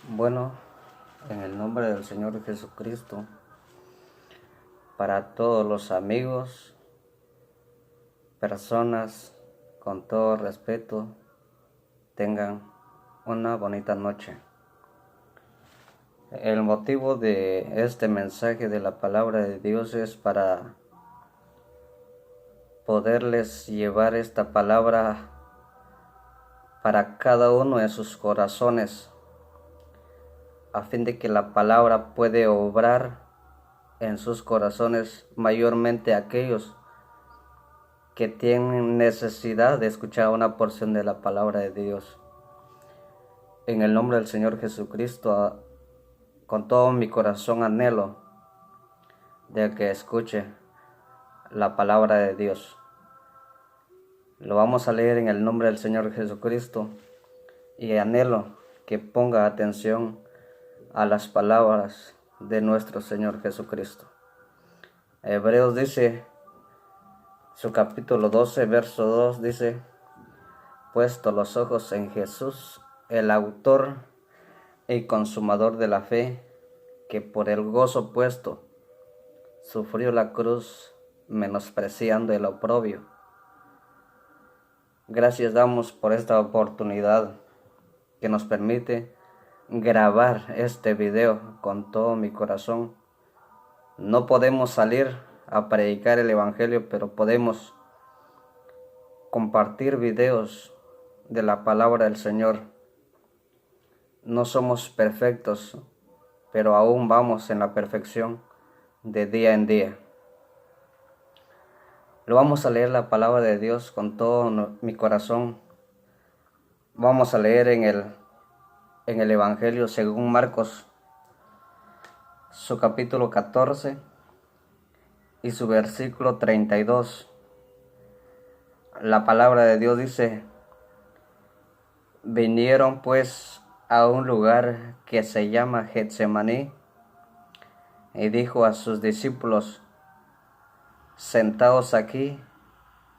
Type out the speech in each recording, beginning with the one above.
Bueno, en el nombre del Señor Jesucristo, para todos los amigos, personas, con todo respeto, tengan una bonita noche. El motivo de este mensaje de la palabra de Dios es para poderles llevar esta palabra para cada uno de sus corazones, a fin de que la palabra puede obrar en sus corazones, mayormente aquellos que tienen necesidad de escuchar una porción de la palabra de Dios. En el nombre del Señor Jesucristo, con todo mi corazón anhelo de que escuche la palabra de Dios. Lo vamos a leer en el nombre del Señor Jesucristo y anhelo que ponga atención a las palabras de nuestro Señor Jesucristo. Hebreos dice, su capítulo 12, verso 2 dice: puesto los ojos en Jesús, el autor y consumador de la fe, que por el gozo puesto sufrió la cruz, menospreciando el oprobio. Gracias damos por esta oportunidad que nos permite grabar este video con todo mi corazón. No podemos salir a predicar el evangelio, pero podemos compartir videos de la palabra del Señor. No somos perfectos, pero aún vamos en la perfección de día en día. Lo vamos a leer la palabra de Dios con todo mi corazón. Vamos a leer en el Evangelio según Marcos, su capítulo 14 y su versículo 32. La palabra de Dios dice: vinieron pues a un lugar que se llama Getsemaní, y dijo a sus discípulos: sentaos aquí,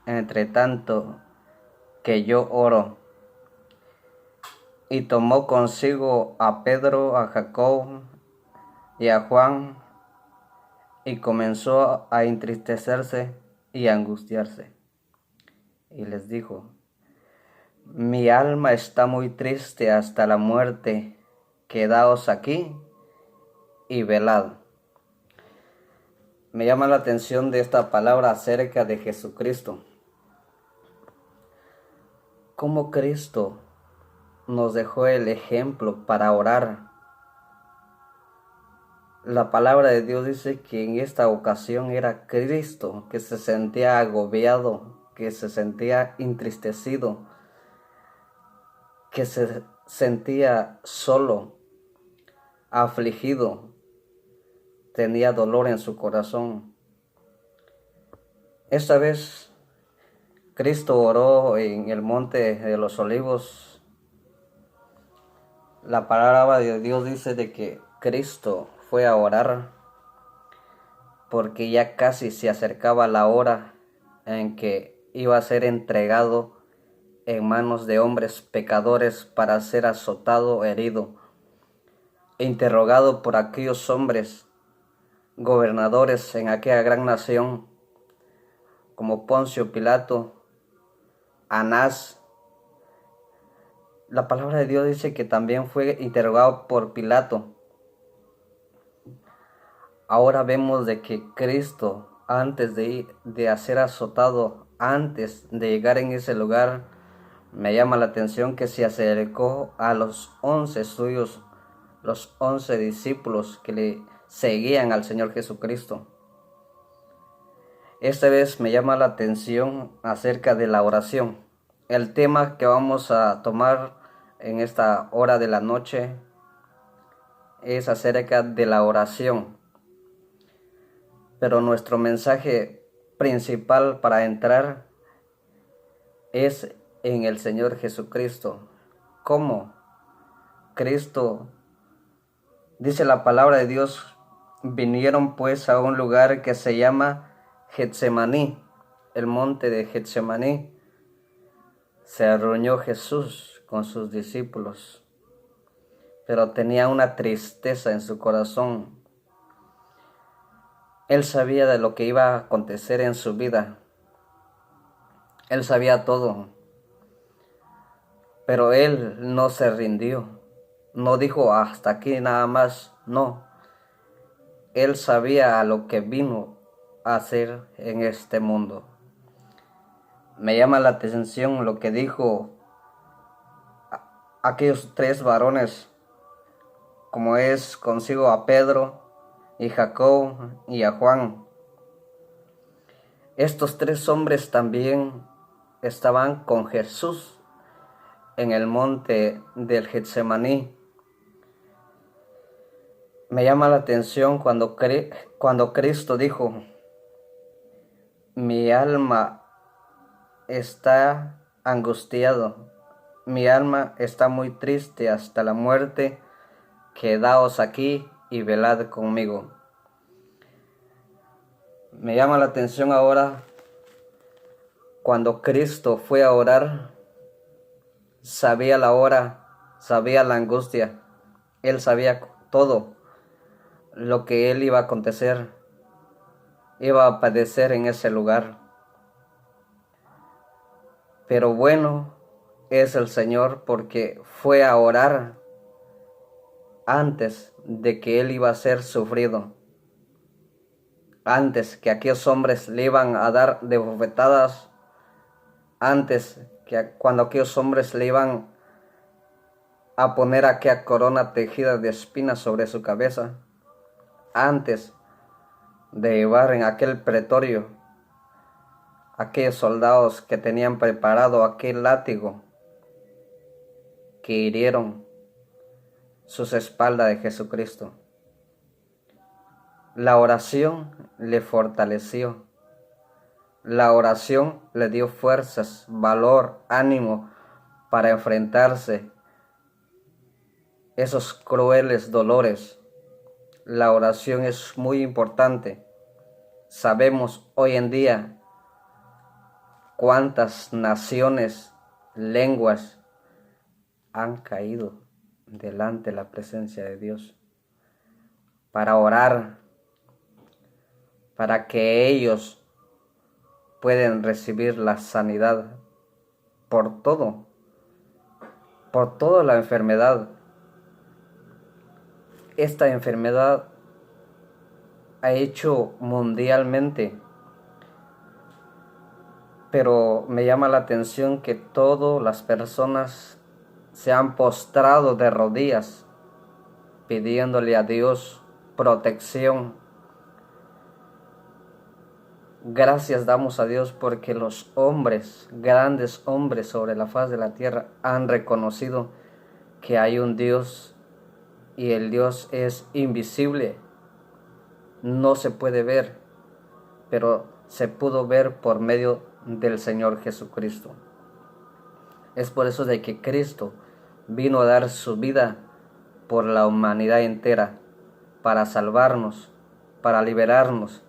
entre tanto que yo oro. Y tomó consigo a Pedro, a Jacob y a Juan, y comenzó a entristecerse y a angustiarse. Y les dijo: mi alma está muy triste hasta la muerte, quedaos aquí y velad. Me llama la atención de esta palabra acerca de Jesucristo. Cómo Cristo nos dejó el ejemplo para orar. La palabra de Dios dice que en esta ocasión era Cristo que se sentía agobiado, que se sentía entristecido, que se sentía solo, afligido, tenía dolor en su corazón. Esta vez Cristo oró en el monte de los olivos. La palabra de Dios dice de que Cristo fue a orar porque ya casi se acercaba la hora en que iba a ser entregado en manos de hombres pecadores para ser azotado, herido, e interrogado por aquellos hombres gobernadores en aquella gran nación, como Poncio Pilato, Anás. La palabra de Dios dice que también fue interrogado por Pilato. Ahora vemos de que Cristo, antes de ser azotado, antes de llegar en ese lugar, me llama la atención que se acercó a los 11 suyos, los 11 discípulos que le seguían al Señor Jesucristo. Esta vez me llama la atención acerca de la oración. El tema que vamos a tomar en esta hora de la noche es acerca de la oración. Pero nuestro mensaje principal para entrar es en el Señor Jesucristo. ¿Cómo Cristo, dice la palabra de Dios, vinieron pues a un lugar que se llama Getsemaní, el monte de Getsemaní? Se reunió Jesús con sus discípulos pero tenía una tristeza en su corazón. Él sabía de lo que iba a acontecer en su vida. Él sabía todo, pero él no se rindió. No dijo hasta aquí nada más, no. Él sabía a lo que vino a hacer en este mundo. Me llama la atención lo que dijo aquellos tres varones, como es consigo a Pedro y Jacob y a Juan. Estos tres hombres también estaban con Jesús en el monte del Getsemaní. Me llama la atención cuando Cristo dijo: mi alma está angustiado, mi alma está muy triste hasta la muerte, quedaos aquí y velad conmigo. Me llama la atención ahora cuando Cristo fue a orar, sabía la hora, sabía la angustia, él sabía todo lo que él iba a acontecer, iba a padecer en ese lugar. Pero bueno es el Señor porque fue a orar antes de que él iba a ser sufrido, antes que aquellos hombres le iban a dar de bofetadas, antes que cuando aquellos hombres le iban a poner aquella corona tejida de espinas sobre su cabeza, antes de llevar en aquel pretorio aquellos soldados que tenían preparado aquel látigo que hirieron sus espaldas de Jesucristo. La oración le fortaleció. La oración le dio fuerzas, valor, ánimo para enfrentarse esos crueles dolores. La oración es muy importante. Sabemos hoy en día cuántas naciones, lenguas han caído delante de la presencia de Dios para orar, para que ellos puedan recibir la sanidad por toda la enfermedad. Esta enfermedad ha hecho mundialmente, pero me llama la atención que todas las personas se han postrado de rodillas pidiéndole a Dios protección. Gracias damos a Dios porque los hombres, grandes hombres sobre la faz de la tierra, han reconocido que hay un Dios y el Dios es invisible, no se puede ver, pero se pudo ver por medio del Señor Jesucristo. Es por eso de que Cristo vino a dar su vida por la humanidad entera, para salvarnos, para liberarnos,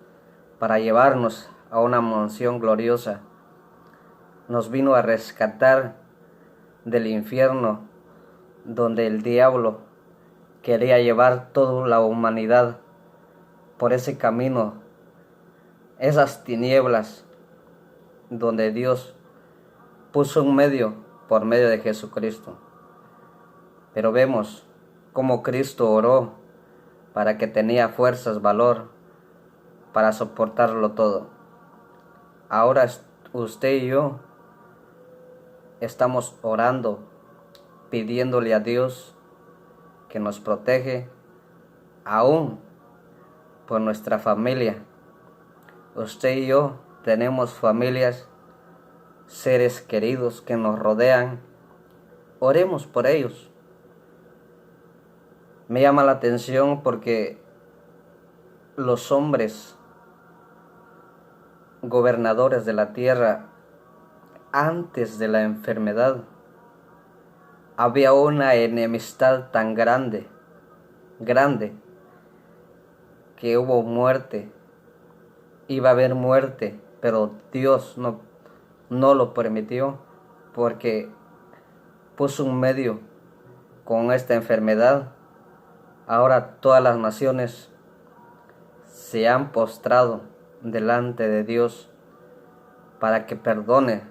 para llevarnos a una mansión gloriosa. Nos vino a rescatar del infierno, donde el diablo quería llevar toda la humanidad por ese camino, esas tinieblas, donde Dios puso un medio por medio de Jesucristo. Pero vemos cómo Cristo oró para que tenía fuerzas, valor para soportarlo todo. Ahora usted y yo estamos orando, pidiéndole a Dios que nos protege, aún por nuestra familia. Usted y yo tenemos familias, seres queridos que nos rodean. Oremos por ellos. Me llama la atención porque los hombres gobernadores de la tierra, antes de la enfermedad, había una enemistad tan grande, que hubo muerte, iba a haber muerte, pero Dios no lo permitió, porque puso un medio con esta enfermedad, ahora todas las naciones se han postrado delante de Dios para que perdone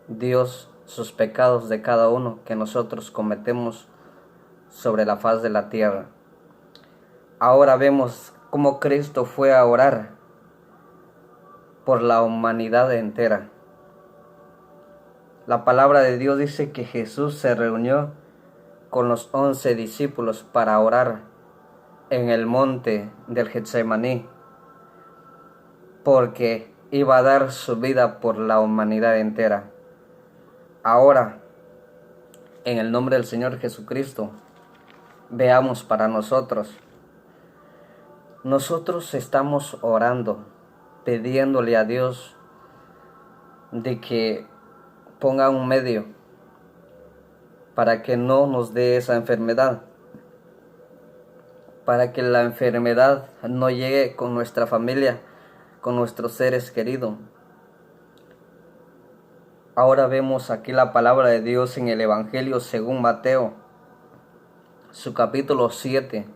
Dios sus pecados de cada uno que nosotros cometemos sobre la faz de la tierra. Ahora vemos cómo Cristo fue a orar por la humanidad entera. La palabra de Dios dice que Jesús se reunió con los 11 discípulos para orar en el monte del Getsemaní, porque iba a dar su vida por la humanidad entera. Ahora, en el nombre del Señor Jesucristo, veamos para nosotros. Nosotros estamos orando, pidiéndole a Dios de que ponga un medio para que no nos dé esa enfermedad, para que la enfermedad no llegue con nuestra familia, con nuestros seres queridos. Ahora vemos aquí la palabra de Dios en el Evangelio según Mateo, su capítulo 7,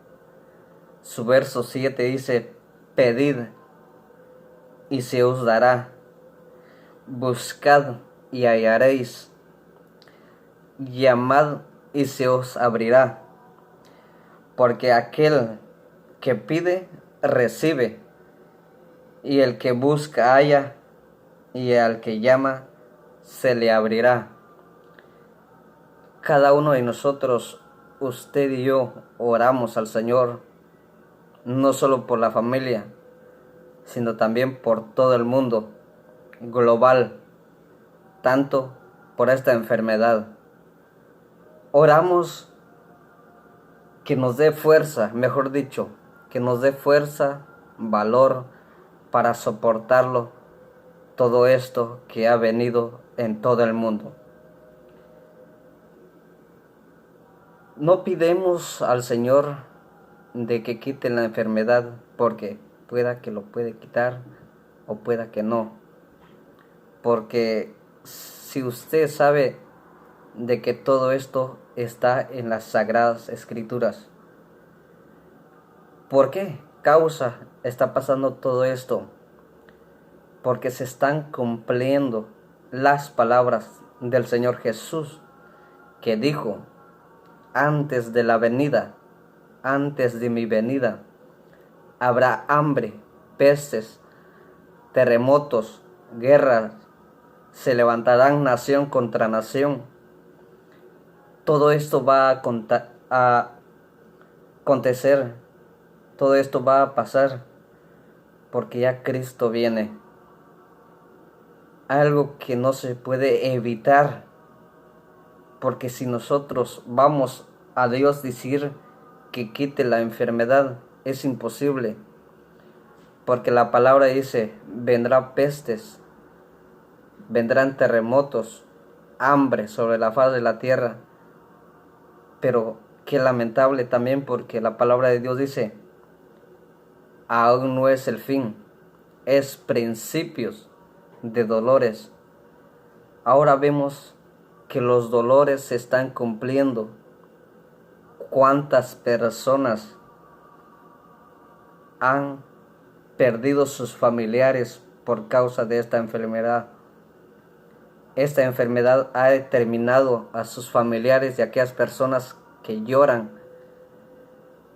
su verso 7 dice: pedid y se os dará, buscad y hallaréis, llamad y se os abrirá, porque aquel que pide, recibe, y el que busca, halla, y al que llama, se le abrirá. Cada uno de nosotros, usted y yo, oramos al Señor, no solo por la familia, sino también por todo el mundo global, tanto por esta enfermedad. Oramos que nos dé fuerza, mejor dicho, que nos dé fuerza, valor para soportarlo, todo esto que ha venido en todo el mundo. No pidemos al Señor de que quite la enfermedad, porque pueda que lo puede quitar o pueda que no. Porque si usted sabe de que todo esto está en las Sagradas Escrituras, ¿por qué causa está pasando todo esto? Porque se están cumpliendo las palabras del Señor Jesús, que dijo: antes de la venida, antes de mi venida, habrá hambre, pestes, terremotos, guerras, se levantarán nación contra nación. Todo esto va a acontecer, todo esto va a pasar, porque ya Cristo viene. Algo que no se puede evitar, porque si nosotros vamos a Dios decir que quite la enfermedad, es imposible, porque la palabra dice: vendrán pestes, vendrán terremotos, hambre sobre la faz de la tierra. Pero qué lamentable también, porque la palabra de Dios dice: aún no es el fin, es principios de dolores. Ahora vemos que los dolores se están cumpliendo. ¿Cuántas personas han perdido sus familiares por causa de esta enfermedad? Esta enfermedad ha determinado a sus familiares y a aquellas personas que lloran,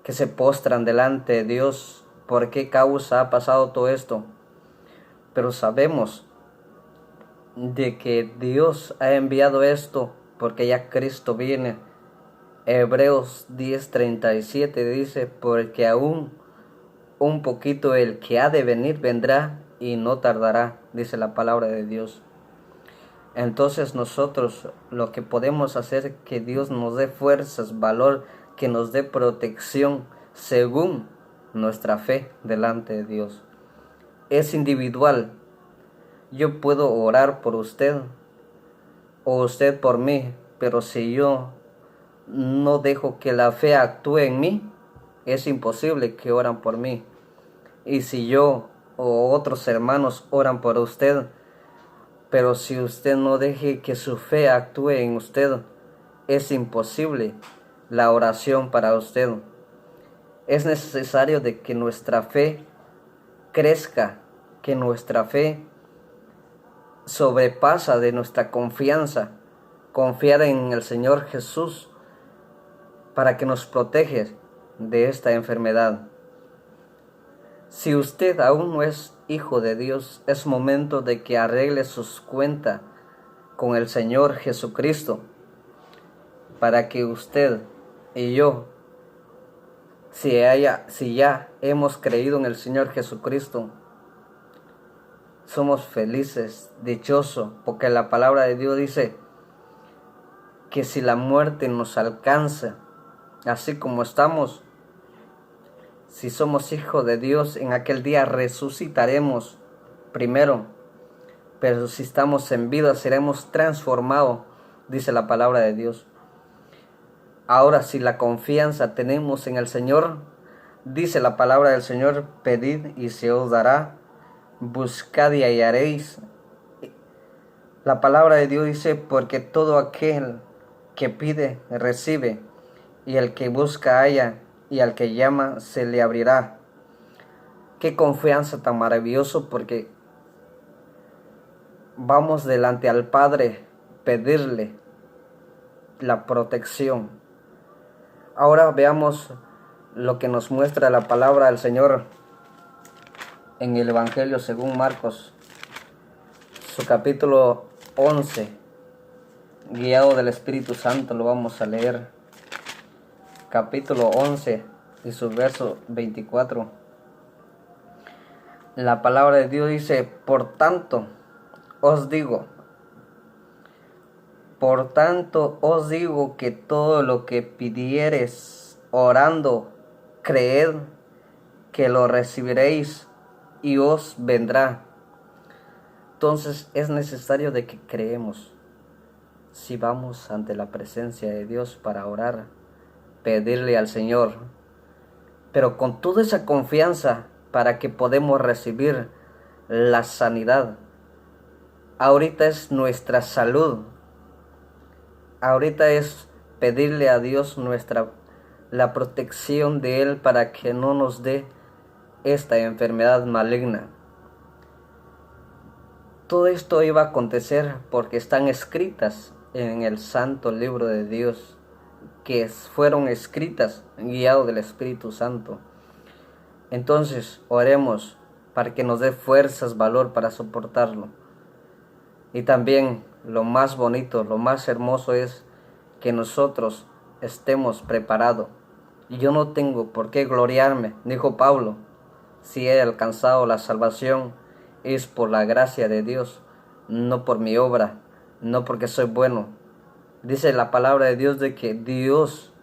que se postran delante de Dios. ¿Por qué causa ha pasado todo esto? Pero sabemos de que Dios ha enviado esto porque ya Cristo viene. Hebreos 10:37 dice: porque aún un poquito el que ha de venir vendrá y no tardará, dice la palabra de Dios. Entonces nosotros lo que podemos hacer es que Dios nos dé fuerzas, valor, que nos dé protección según nuestra fe delante de Dios. Es individual. Yo puedo orar por usted o usted por mí, pero si yo no dejo que la fe actúe en mí, es imposible que oran por mí. Y si yo o otros hermanos oran por usted, pero si usted no deje que su fe actúe en usted, es imposible la oración para usted. Es necesario de que nuestra fe crezca, que nuestra fe sobrepasa de nuestra confianza, confiar en el Señor Jesús para que nos protege de esta enfermedad. Si usted aún no es hijo de Dios, es momento de que arregle sus cuentas con el Señor Jesucristo, para que usted y yo, si ya hemos creído en el Señor Jesucristo, somos felices, dichosos, porque la palabra de Dios dice que si la muerte nos alcanza, así como estamos, si somos hijos de Dios, en aquel día resucitaremos primero, pero si estamos en vida seremos transformados, dice la palabra de Dios. Ahora, si la confianza tenemos en el Señor, dice la palabra del Señor, pedid y se os dará, buscad y hallaréis. La palabra de Dios dice, porque todo aquel que pide, recibe, y el que busca, halla, y al que llama, se le abrirá. Qué confianza tan maravilloso, porque vamos delante al Padre, pedirle la protección. Ahora veamos lo que nos muestra la palabra del Señor en el Evangelio según Marcos, su capítulo 11, guiado del Espíritu Santo, lo vamos a leer. Capítulo 11 y su verso 24. La palabra de Dios dice, por tanto os digo que todo lo que pidiereis orando, creed que lo recibiréis y os vendrá. Entonces es necesario de que creemos. Si vamos ante la presencia de Dios para orar, pedirle al Señor, pero con toda esa confianza para que podamos recibir la sanidad. Ahorita es nuestra salud. Ahorita es pedirle a Dios la protección de Él para que no nos dé esta enfermedad maligna. Todo esto iba a acontecer porque están escritas en el santo libro de Dios, que fueron escritas guiados del Espíritu Santo. Entonces oremos para que nos dé fuerzas, valor para soportarlo. Y también lo más bonito, lo más hermoso es que nosotros estemos preparados. Y yo no tengo por qué gloriarme, dijo Pablo, si he alcanzado la salvación es por la gracia de Dios, no por mi obra, no porque soy bueno. Dice la palabra de Dios de que Dios,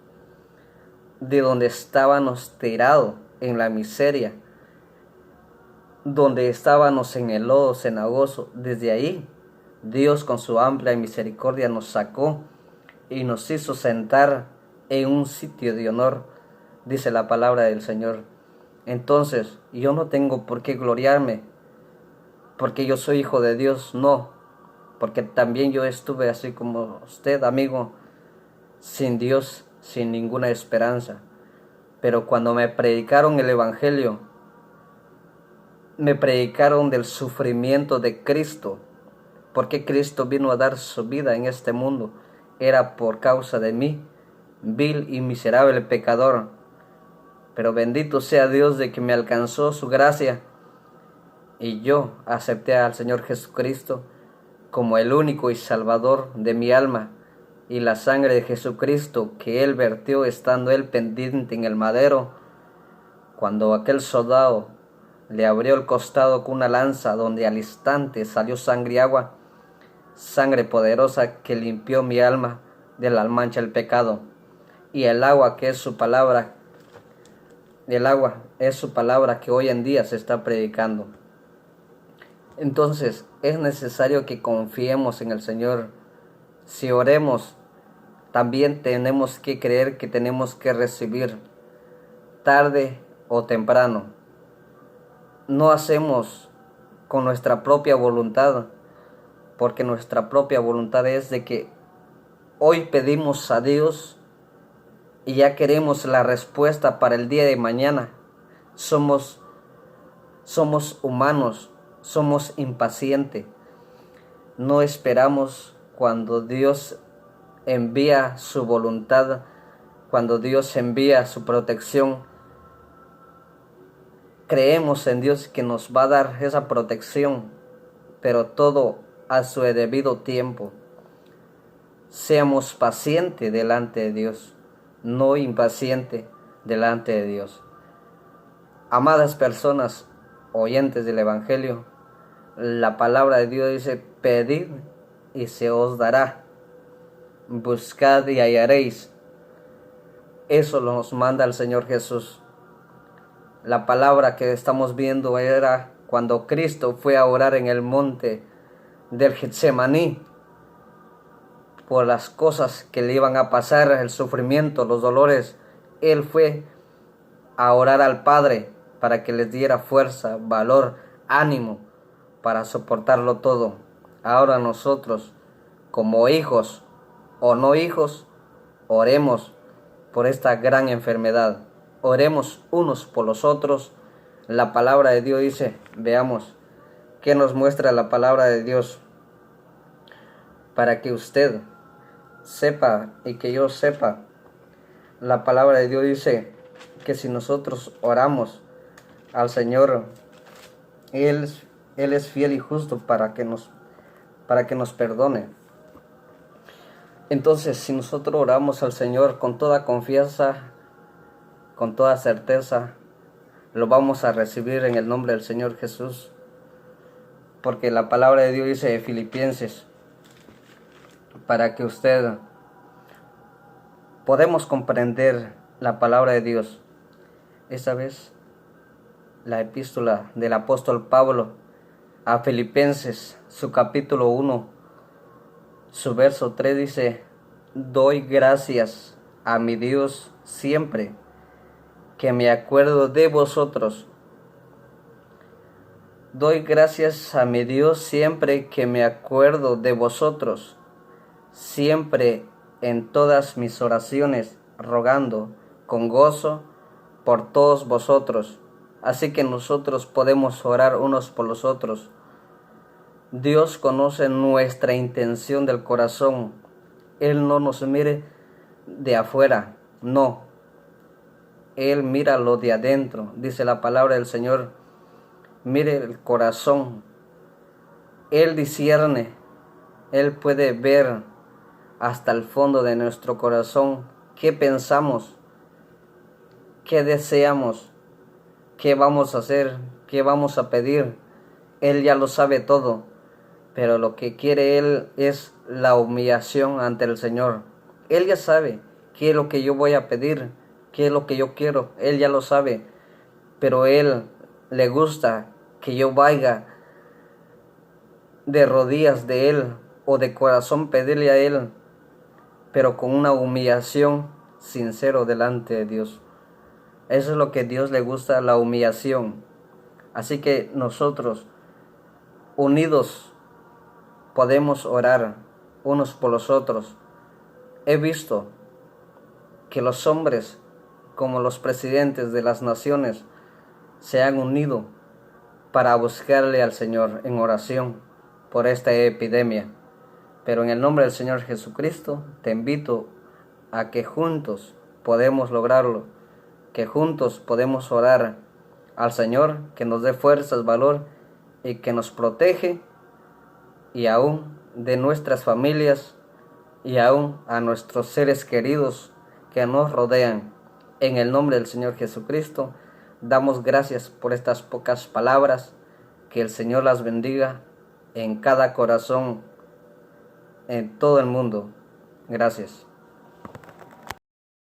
de donde estábamos tirados en la miseria, donde estábamos en el lodo cenagoso, desde ahí Dios con su amplia misericordia nos sacó y nos hizo sentar en un sitio de honor, dice la palabra del Señor. Entonces yo no tengo por qué gloriarme porque yo soy hijo de Dios, no, porque también yo estuve así como usted, amigo, sin Dios, sin ninguna esperanza. Pero cuando me predicaron el Evangelio, me predicaron del sufrimiento de Cristo, porque Cristo vino a dar su vida en este mundo, era por causa de mí, vil y miserable pecador. Pero bendito sea Dios de que me alcanzó su gracia y yo acepté al Señor Jesucristo como el único y salvador de mi alma, y la sangre de Jesucristo que Él vertió estando Él pendiente en el madero, cuando aquel soldado le abrió el costado con una lanza donde al instante salió sangre y agua, sangre poderosa que limpió mi alma de la mancha del pecado, y el agua que es su palabra, que hoy en día se está predicando. Entonces es necesario que confiemos en el Señor. Si oremos, también tenemos que creer que tenemos que recibir tarde o temprano. No hacemos con nuestra propia voluntad, porque nuestra propia voluntad es de que hoy pedimos a Dios y ya queremos la respuesta para el día de mañana. Somos humanos, somos impacientes. No esperamos cuando Dios envía su voluntad, cuando Dios envía su protección. Creemos en Dios que nos va a dar esa protección, pero todo a su debido tiempo. Seamos pacientes delante de Dios, no impacientes delante de Dios. Amadas personas, oyentes del Evangelio, la palabra de Dios dice: pedid y se os dará, buscad y hallaréis. Eso nos manda el Señor Jesús. La palabra que estamos viendo era cuando Cristo fue a orar en el monte del Getsemaní por las cosas que le iban a pasar, el sufrimiento, los dolores. Él fue a orar al Padre para que les diera fuerza, valor, ánimo para soportarlo todo. Ahora nosotros, como hijos o no hijos, oremos por esta gran enfermedad. Oremos unos por los otros. La palabra de Dios dice, veamos qué nos muestra la palabra de Dios, para que usted sepa y que yo sepa. La palabra de Dios dice que si nosotros oramos al Señor, Él es fiel y justo para que nos perdone. Entonces, si nosotros oramos al Señor con toda confianza, con toda certeza, lo vamos a recibir en el nombre del Señor Jesús. Porque la palabra de Dios dice de Filipenses, para que usted podemos comprender la palabra de Dios. Esta vez, la epístola del apóstol Pablo a Filipenses, su capítulo 1, su verso 3 dice: doy gracias a mi Dios siempre que me acuerdo de vosotros. Doy gracias a mi Dios siempre que me acuerdo de vosotros, siempre en todas mis oraciones, rogando con gozo por todos vosotros. Así que nosotros podemos orar unos por los otros. Dios conoce nuestra intención del corazón. Él no nos mire de afuera, no. Él mira lo de adentro. Dice la palabra del Señor, mire el corazón. Él discierne, Él puede ver hasta el fondo de nuestro corazón qué pensamos, qué deseamos, qué vamos a hacer, qué vamos a pedir. Él ya lo sabe todo, pero lo que quiere Él es la humillación ante el Señor. Él ya sabe qué es lo que yo voy a pedir, qué es lo que yo quiero. Él ya lo sabe, pero Él le gusta que yo vaya de rodillas de Él o de corazón pedirle a Él, pero con una humillación sincero delante de Dios. Eso es lo que a Dios le gusta, la humillación. Así que nosotros, unidos, podemos orar unos por los otros. He visto que los hombres, como los presidentes de las naciones, se han unido para buscarle al Señor en oración por esta epidemia. Pero en el nombre del Señor Jesucristo te invito a que juntos podemos lograrlo, que juntos podemos orar al Señor, que nos dé fuerzas, valor y que nos protege, y aún de nuestras familias y aún a nuestros seres queridos que nos rodean. En el nombre del Señor Jesucristo damos gracias por estas pocas palabras. Que el Señor las bendiga en cada corazón, en todo el mundo. Gracias.